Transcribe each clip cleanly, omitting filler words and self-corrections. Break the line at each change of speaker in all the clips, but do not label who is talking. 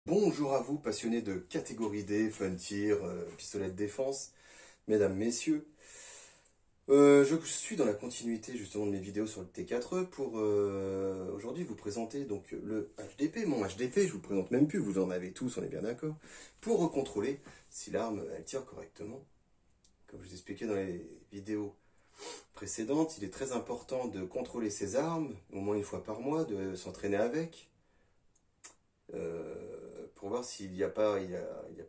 Bonjour à vous, passionnés de catégorie D, fun tir, pistolet de défense, mesdames, messieurs. Je suis dans la continuité justement de mes vidéos sur le T4E pour aujourd'hui vous présenter donc le HDP. Mon HDP, je vous le présente même plus, vous en avez tous, on est bien d'accord. Pour recontrôler si l'arme elle tire correctement. Comme je vous expliquais dans les vidéos précédentes, il est très important de contrôler ses armes, au moins une fois par mois, de s'entraîner avec. Pour voir s'il n'y a pas,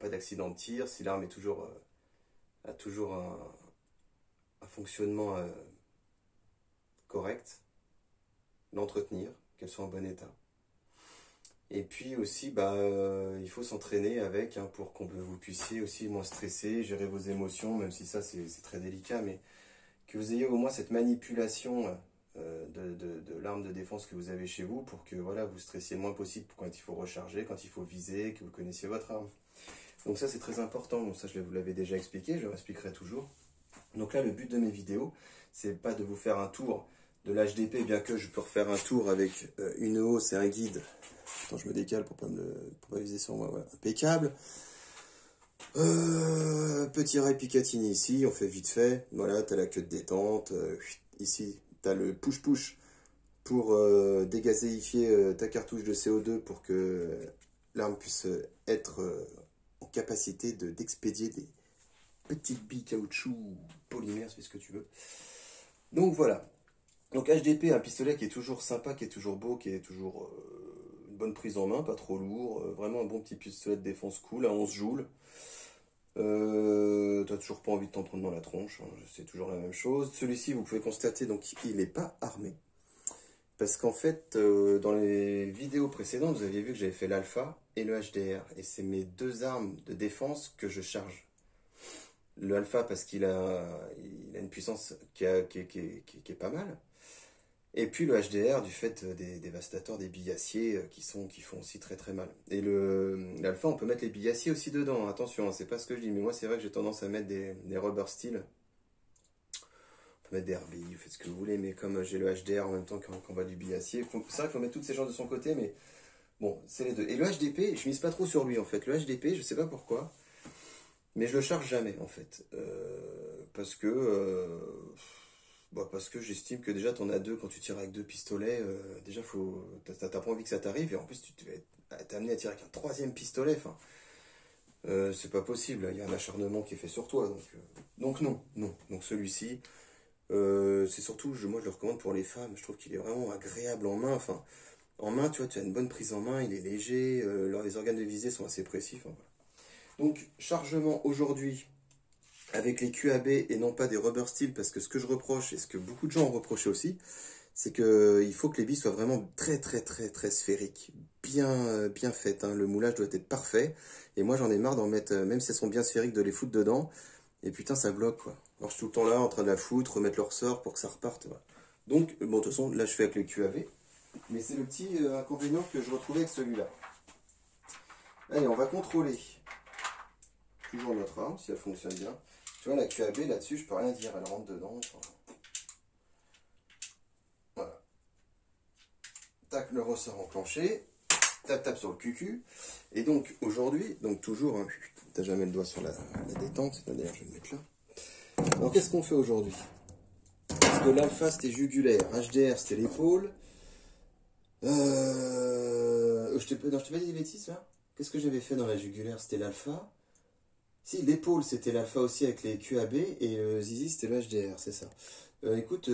d'accident de tir, si l'arme est toujours, a toujours un fonctionnement correct, l'entretenir, qu'elle soit en bon état. Et puis aussi, il faut s'entraîner avec pour que vous puissiez aussi moins stresser, gérer vos émotions, même si ça c'est très délicat, mais que vous ayez au moins cette manipulation de l'arme de défense que vous avez chez vous pour que voilà, vous stressiez le moins possible quand il faut recharger, quand il faut viser, que vous connaissiez votre arme. Donc ça c'est très important, donc ça je vous l'avais déjà expliqué, je l'expliquerai toujours. Donc là le but de mes vidéos, c'est pas de vous faire un tour de l'HDP, bien que je peux refaire un tour avec une hausse et un guide. Attends, je me décale pour pas viser sur moi, voilà, impeccable. Petit rail Picatinny ici, on fait vite fait. Voilà, tu as la queue de détente. Ici, tu as le push-push pour dégazéifier ta cartouche de CO2 pour que l'arme puisse être en capacité d'expédier des petites billes caoutchouc, polymère, c'est ce que tu veux. Donc voilà. Donc HDP, un pistolet qui est toujours sympa, qui est toujours beau, qui est toujours une bonne prise en main, pas trop lourd. Vraiment un bon petit pistolet de défense cool à 11 joules. T'as toujours pas envie de t'en prendre dans la tronche, hein, c'est toujours la même chose. Celui-ci, vous pouvez constater, donc il n'est pas armé. Parce qu'en fait, dans les vidéos précédentes, vous aviez vu que j'avais fait l'alpha et le HDR. Et c'est mes deux armes de défense que je charge. Le alpha parce qu'il a une puissance qui est pas mal. Et puis le HDR du fait des dévastateurs, des billes acier qui font aussi très très mal. Et l'alpha, on peut mettre les billes acier aussi dedans, attention, hein, c'est pas ce que je dis, mais moi c'est vrai que j'ai tendance à mettre des rubber steel. On peut mettre des RBI, faites ce que vous voulez, mais comme j'ai le HDR en même temps qu'on va du billes acier, c'est vrai qu'il faut mettre toutes ces choses de son côté, mais bon, c'est les deux. Et le HDP, je mise pas trop sur lui en fait. Le HDP, je sais pas pourquoi, mais je le charge jamais en fait. Parce que j'estime que déjà, tu en as deux quand tu tires avec deux pistolets. Déjà, t'as pas envie que ça t'arrive. Et en plus, tu vas être amené à tirer avec un troisième pistolet. Enfin, c'est pas possible. Il y a un acharnement qui est fait sur toi. Donc non. Donc celui-ci, c'est surtout, moi, je le recommande pour les femmes. Je trouve qu'il est vraiment agréable en main. Enfin, en main, tu vois, tu as une bonne prise en main. Il est léger. Les organes de visée sont assez précis. Enfin, voilà. Donc, chargement aujourd'hui avec les QAB et non pas des rubber steel, parce que ce que je reproche, et ce que beaucoup de gens ont reproché aussi, c'est qu'il faut que les billes soient vraiment très sphériques, bien faites, hein. Le moulage doit être parfait, et moi j'en ai marre d'en mettre, même si elles sont bien sphériques, de les foutre dedans, et putain ça bloque quoi. Alors je suis tout le temps là en train de la foutre, remettre le ressort pour que ça reparte, voilà. Donc, bon de toute façon, là je fais avec le QAV, mais c'est le petit inconvénient que je retrouvais avec celui-là. Allez, on va contrôler toujours notre arme, si elle fonctionne bien. Tu vois, la QAB là-dessus, je peux rien dire, elle rentre dedans. Enfin... Voilà. Tac, le ressort enclenché. Tape sur le QQ. Et donc, aujourd'hui, donc toujours, hein, t'as jamais le doigt sur la détente. D'ailleurs, je vais le mettre là. Alors, qu'est-ce qu'on fait aujourd'hui? Parce que l'alpha, c'était jugulaire. HDR, c'était l'épaule. Je t'ai pas dit des bêtises, là? Qu'est-ce que j'avais fait dans la jugulaire? C'était l'alpha. Si, l'épaule, c'était l'alpha aussi avec les QAB, et Zizi, c'était le HDR, c'est ça. Écoute,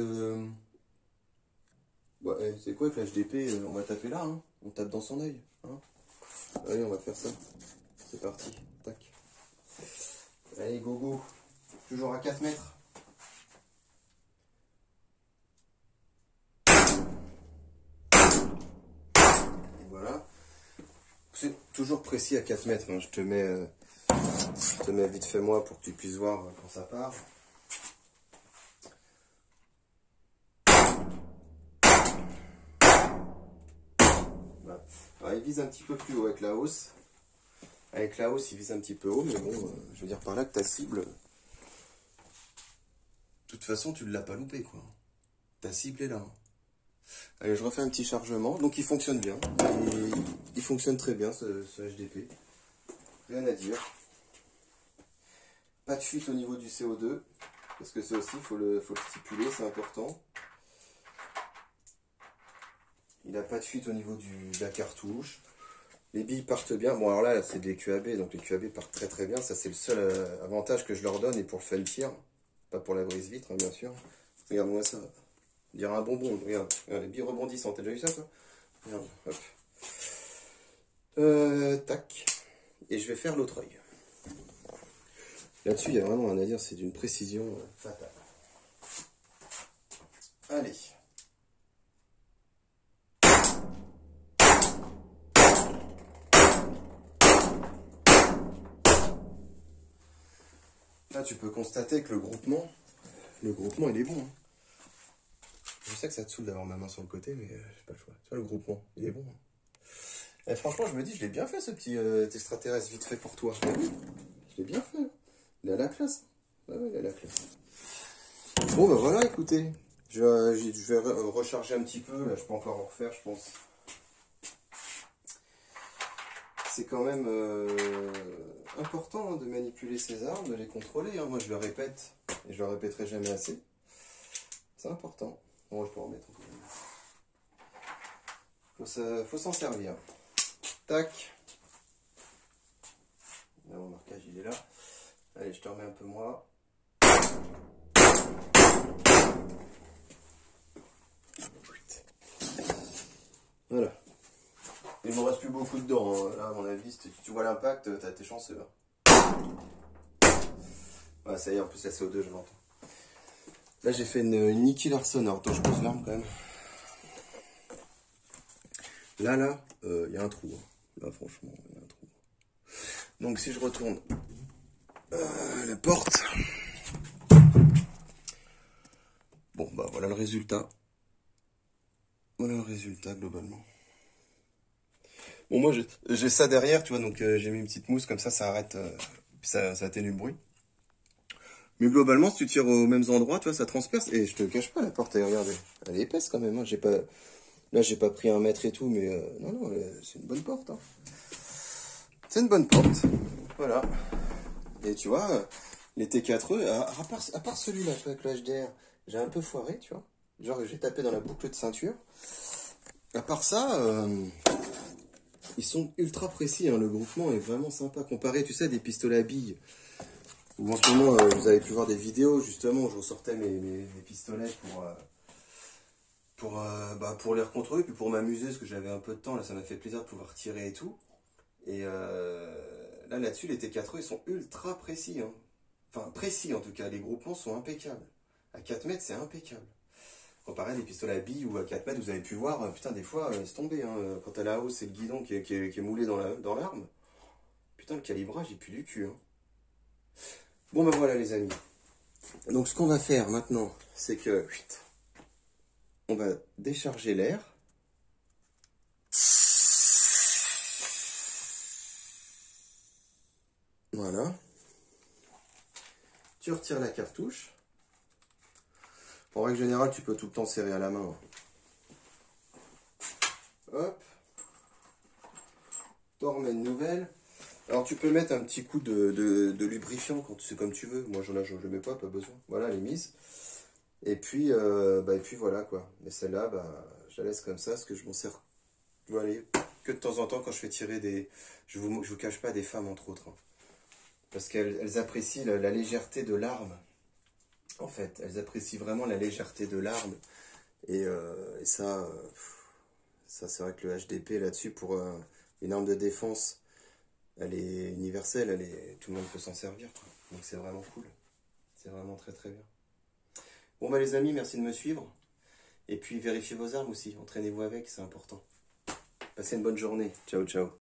c'est quoi avec l'HDP? On va taper là, hein. On tape dans son œil. Hein. Allez, on va faire ça. C'est parti. Tac. Allez, go, go. Toujours à 4 mètres. Et voilà. C'est toujours précis à 4 mètres. Hein. Je te mets vite fait moi pour que tu puisses voir quand ça part. Voilà. Alors, il vise un petit peu plus haut avec la hausse. Avec la hausse, il vise un petit peu haut, mais bon, je veux dire par là que ta cible, de toute façon, tu ne l'as pas loupé, quoi. Ta cible est là. Hein. Allez, je refais un petit chargement. Donc il fonctionne bien. Il fonctionne très bien ce HDP. Rien à dire. Pas de fuite au niveau du CO2. Parce que ça aussi, il faut le stipuler, c'est important. Il n'a pas de fuite au niveau de la cartouche. Les billes partent bien. Bon, alors là, c'est des QAB, donc les QAB partent très très bien. Ça, c'est le seul avantage que je leur donne, et pour le fun tir. Pas pour la brise-vitre, hein, bien sûr. Regarde-moi ça. On dirait un bonbon. Regarde, les billes rebondissantes. T'as déjà vu ça, toi? Regarde, hop. Tac. Et je vais faire l'autre œil. Là-dessus, il y a vraiment rien à dire. C'est d'une précision fatale. Allez. Là, tu peux constater que le groupement, il est bon. Hein. Je sais que ça te saoule d'avoir ma main sur le côté, mais j'ai pas le choix. Tu vois, le groupement, il est bon. Hein. Et franchement, je me dis, je l'ai bien fait, ce petit extraterrestre vite fait pour toi. Mais oui, je l'ai bien fait. Il est à la classe. Ah ouais, il est à la classe. Bon, bah voilà, écoutez. Je vais recharger un petit peu. Là, je peux encore en refaire, je pense. C'est quand même important, hein, de manipuler ces armes, de les contrôler. Hein. Moi, je le répète, et je le répéterai jamais assez. C'est important. Bon, je peux en remettre. Faut s'en servir. Tac. Là, mon marquage, il est là. Allez, je te remets un peu moi. Voilà. Il ne me reste plus beaucoup dedans. Hein. Là, à mon avis, si tu vois l'impact, t'es chanceux. Hein. Ouais, ça y est, en plus, la CO2, je l'entends. Là, j'ai fait une Nicky sonore. Attends, je pose l'arme quand même. Là, il y a un trou. Hein. Là, franchement, il y a un trou. Donc, si je retourne la porte. Bon, bah voilà le résultat. Voilà le résultat, globalement. Bon, moi, j'ai ça derrière, tu vois, donc j'ai mis une petite mousse, comme ça arrête, puis ça atténue le bruit. Mais globalement, si tu tires aux mêmes endroits, tu vois, ça transperce. Et je te cache pas, la porte, regarde, elle est épaisse quand même. Hein. Là, j'ai pas pris 1 mètre et tout, mais non, c'est une bonne porte. Hein. C'est une bonne porte. Voilà. Et tu vois, les T4E, à part celui-là, tu vois, avec le HDR, j'ai un peu foiré, tu vois. Genre, j'ai tapé dans la boucle de ceinture. À part ça, ils sont ultra précis. Hein. Le groupement est vraiment sympa. Comparé, tu sais, à des pistolets à billes. Où en ce moment, vous avez pu voir des vidéos, justement, où je ressortais mes pistolets pour les recontrôler, puis pour m'amuser, parce que j'avais un peu de temps. Là, ça m'a fait plaisir de pouvoir tirer et tout. Et là-dessus, les T4E, ils sont ultra précis. Hein. Enfin, précis en tout cas. Les groupements sont impeccables. À 4 mètres, c'est impeccable. Comparé à des pistolets à billes ou à 4 mètres, vous avez pu voir, putain, des fois, laisse tomber. Hein. Quand à la hausse, c'est le guidon qui est moulé dans l'arme. Putain, le calibrage, il pue du cul. Hein. Bon, ben voilà, les amis. Donc, ce qu'on va faire maintenant, c'est que on va décharger l'air. Voilà. Tu retires la cartouche. En règle générale, tu peux tout le temps serrer à la main. Hop. T'en remets une nouvelle. Alors tu peux mettre un petit coup de lubrifiant quand c'est comme tu veux. Moi je ne mets pas besoin. Voilà, elle est mise. Et puis voilà quoi. Mais celle-là, je la laisse comme ça parce que je m'en sers que de temps en temps quand je fais tirer des. Je vous cache pas, des femmes entre autres. Hein. Parce qu'elles apprécient la légèreté de l'arme. En fait, elles apprécient vraiment la légèreté de l'arme. Et ça c'est vrai que le HDP là-dessus, pour une arme de défense, elle est universelle, tout le monde peut s'en servir. Quoi. Donc c'est vraiment cool. C'est vraiment très très bien. Bon bah les amis, merci de me suivre. Et puis vérifiez vos armes aussi. Entraînez-vous avec, c'est important. Passez une bonne journée. Ciao ciao.